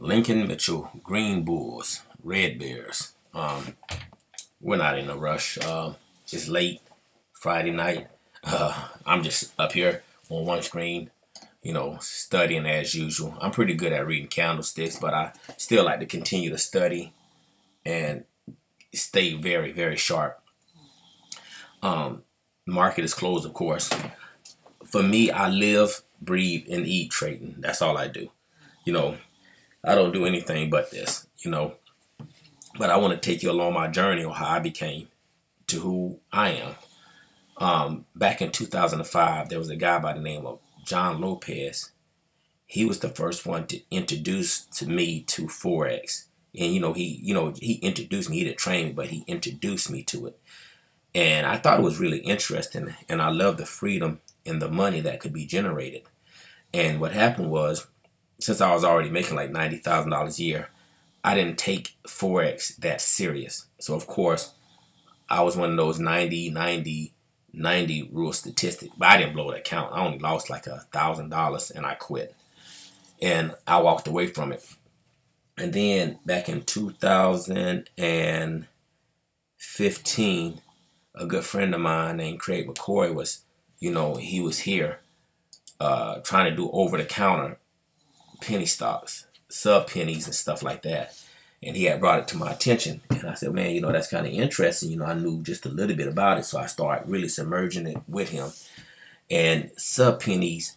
Lincoln Mitchell, Green Bulls, Red Bears. We're not in a rush. It's late Friday night. I'm just up here on one screen, studying as usual. I'm pretty good at reading candlesticks, but I still like to continue to study and stay very, very sharp. Market is closed, of course. For me, I live, breathe, and eat trading. That's all I do. I don't do anything but this, But I want to take you along my journey on how I became to who I am. Back in 2005, there was a guy by the name of John Lopez. He was the first one to introduce to me to Forex. And, he introduced me. He didn't train me, but he introduced me to it. And I thought it was really interesting. And I love the freedom and the money that could be generated. And what happened was, since I was already making like $90,000 a year, I didn't take Forex that serious. So, of course, I was one of those 90 rule statistics. But I didn't blow that count. I only lost like $1,000 and I quit. And I walked away from it. And then back in 2015, a good friend of mine named Craig McCoy was, he was here trying to do over-the-counter penny stocks, sub pennies and stuff like that. And he had brought it to my attention. And I said, man, that's kind of interesting. I knew just a little bit about it. So I started really submerging it with him. And sub pennies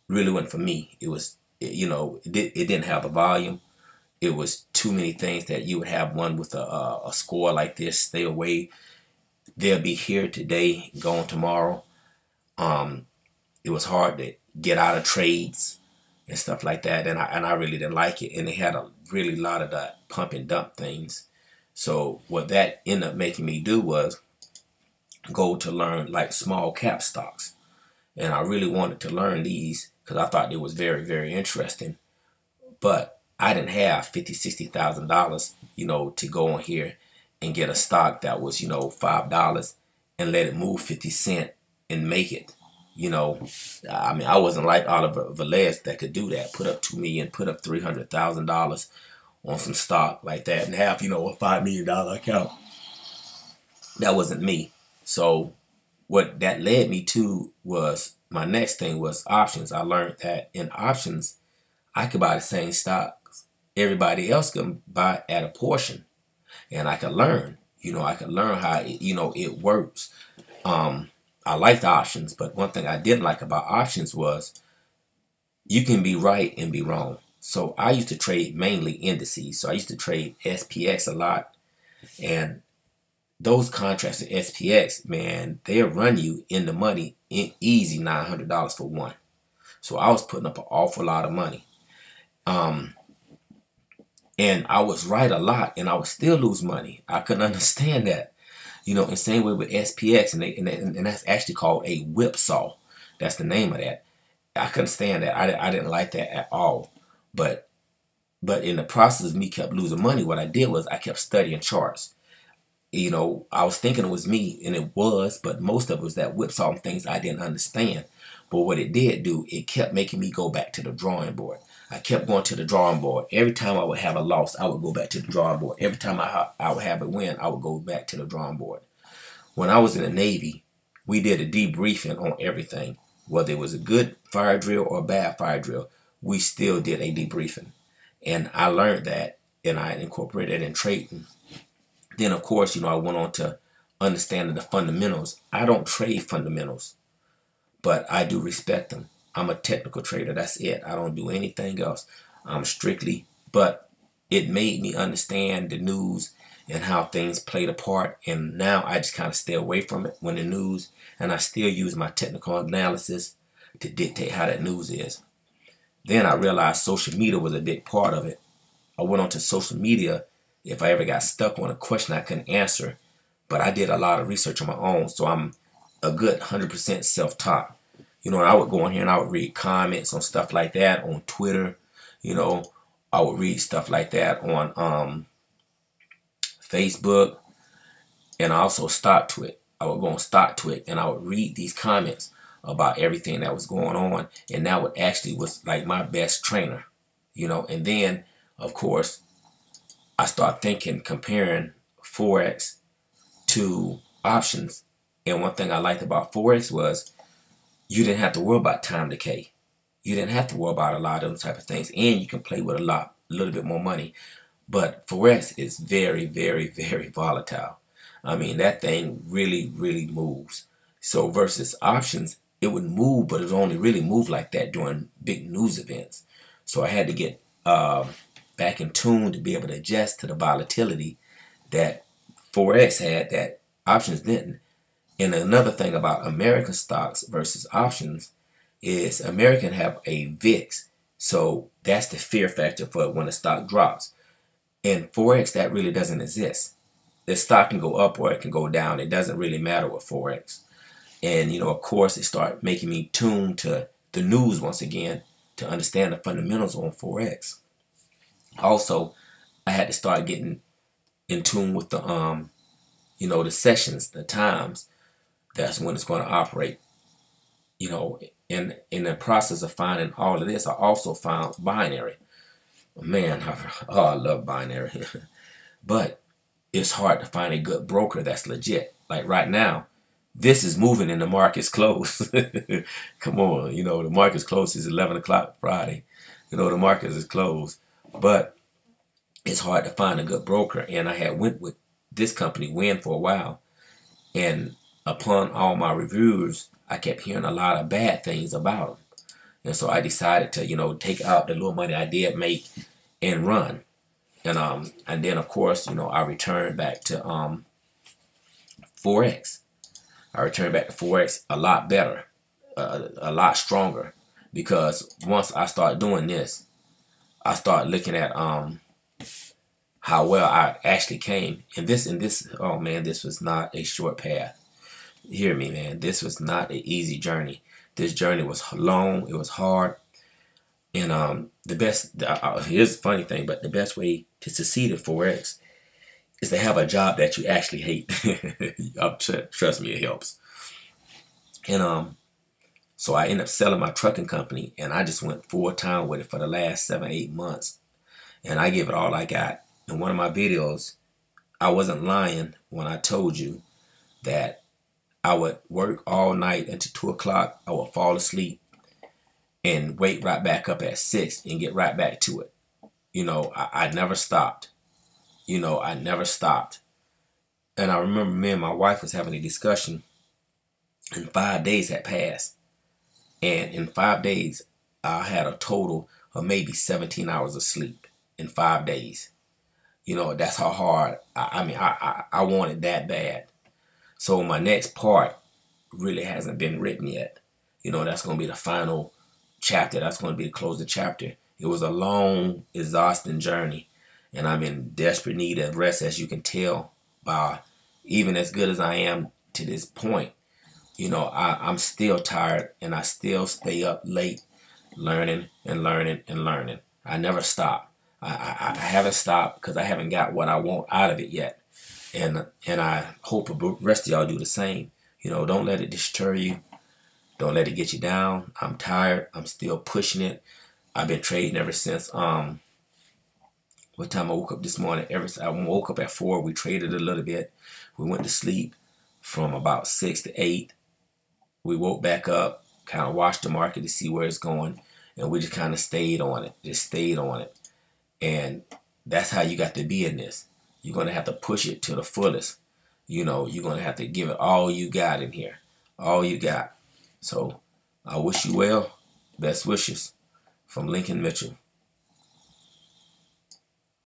really went for me. It was, it didn't have the volume. It was too many things that you would have one with a score like this, stay away. They'll be here today, gone tomorrow. It was hard to get out of trades and stuff like that, and I really didn't like it. And they had a really lot of that pump and dump things. So what that ended up making me do was go to learn like small cap stocks, and I really wanted to learn these because I thought it was very, very interesting. But I didn't have $50,000, $60,000, to go on here and get a stock that was, $5 and let it move 50 cents and make it. I wasn't like Oliver Velez that could do that. Put up $2 million, put up $300,000 on some stock like that and have, a $5 million account. That wasn't me. So what that led me to was my next thing was options. I learned that in options, I could buy the same stocks everybody else can buy at a portion. And I could learn, I could learn how, it works. I liked options, but one thing I didn't like about options was you can be right and be wrong. So I used to trade mainly indices. So I used to trade SPX a lot. And those contracts at SPX, man, they'll run you in the money in easy $900 for one. So I was putting up an awful lot of money. And I was right a lot, and I would still lose money. I couldn't understand that. And same way with SPX, and that's actually called a whipsaw. That's the name of that. I couldn't stand that. I didn't like that at all. But in the process of me kept losing money, what I did was I kept studying charts. I was thinking it was me, and it was, but most of it was that whipsaw and things I didn't understand. But what it did do, it kept making me go back to the drawing board. I kept going to the drawing board. Every time I would have a loss, I would go back to the drawing board. Every time I would have a win, I would go back to the drawing board. When I was in the Navy, we did a debriefing on everything. Whether it was a good fire drill or a bad fire drill, we still did a debriefing. And I learned that, and I incorporated it in trading. Then, of course, I went on to understanding the fundamentals. I don't trade fundamentals, but I do respect them. I'm a technical trader. That's it. I don't do anything else. I'm strictly, but it made me understand the news and how things played a part. And now I just kind of stay away from it when the news, and I still use my technical analysis to dictate how that news is. Then I realized social media was a big part of it. I went onto social media if I ever got stuck on a question I couldn't answer, but I did a lot of research on my own. So I'm a good 100% self-taught. And I would go on here and I would read comments on stuff like that on Twitter. I would read stuff like that on Facebook, and I also StockTwit. I would go on StockTwit and I would read these comments about everything that was going on, and that would actually was like my best trainer. And then of course, I start thinking, comparing Forex to options. And one thing I liked about Forex was you didn't have to worry about time decay. You didn't have to worry about a lot of those type of things. And you can play with a little bit more money. But Forex is very, very, very volatile. I mean, that thing really, really moves. So versus options, it would move, but it would only really move like that during big news events. So I had to get back in tune to be able to adjust to the volatility that Forex had that options didn't. And another thing about American stocks versus options is American have a VIX. So that's the fear factor for when the stock drops. In Forex, that really doesn't exist. The stock can go up or it can go down. It doesn't really matter with Forex. And, of course, it started making me tune to the news once again to understand the fundamentals on Forex. Also, I had to start getting in tune with the sessions, the times. That's when it's going to operate. In the process of finding all of this, I also found binary. Man, I love binary. But it's hard to find a good broker that's legit. Like right now, this is moving and the market's closed. Come on, the market's closed. It's 11 o'clock Friday. The market is closed. But it's hard to find a good broker. And I had went with this company, Win, for a while. And upon all my reviews, I kept hearing a lot of bad things about them. And so I decided to, take out the little money I did make and run. And then, of course, I returned back to Forex. I returned back to Forex a lot better, a lot stronger. Because once I start doing this, I start looking at how well I actually came. And this, oh man, this was not a short path. Hear me, man. This was not an easy journey. This journey was long. It was hard. And here's the funny thing, but the best way to succeed at Forex is to have a job that you actually hate. Trust me, it helps. And so I ended up selling my trucking company, and I just went full time with it for the last 7-8 months. And I give it all I got. In one of my videos, I wasn't lying when I told you that I would work all night until 2 o'clock. I would fall asleep and wake right back up at 6 and get right back to it. I never stopped. I never stopped. And I remember me and my wife was having a discussion, and 5 days had passed. And in 5 days, I had a total of maybe 17 hours of sleep in 5 days. That's how hard, I wanted that bad. So my next part really hasn't been written yet. That's going to be the final chapter. That's going to be the closing chapter. It was a long, exhausting journey, and I'm in desperate need of rest, as you can tell by even as good as I am to this point. I'm still tired, and I still stay up late learning and learning and learning. I never stop. I haven't stopped because I haven't got what I want out of it yet. And I hope the rest of y'all do the same. Don't let it deter you. Don't let it get you down. I'm tired. I'm still pushing it. I've been trading ever since what time I woke up this morning. I woke up at 4. We traded a little bit. We went to sleep from about 6 to 8. We woke back up, kind of watched the market to see where it's going, and we just kind of stayed on it. Just stayed on it. And that's how you got to be in this. You're going to have to push it to the fullest. You're going to have to give it all you got in here. All you got. So I wish you well. Best wishes from Lincoln Mitchell.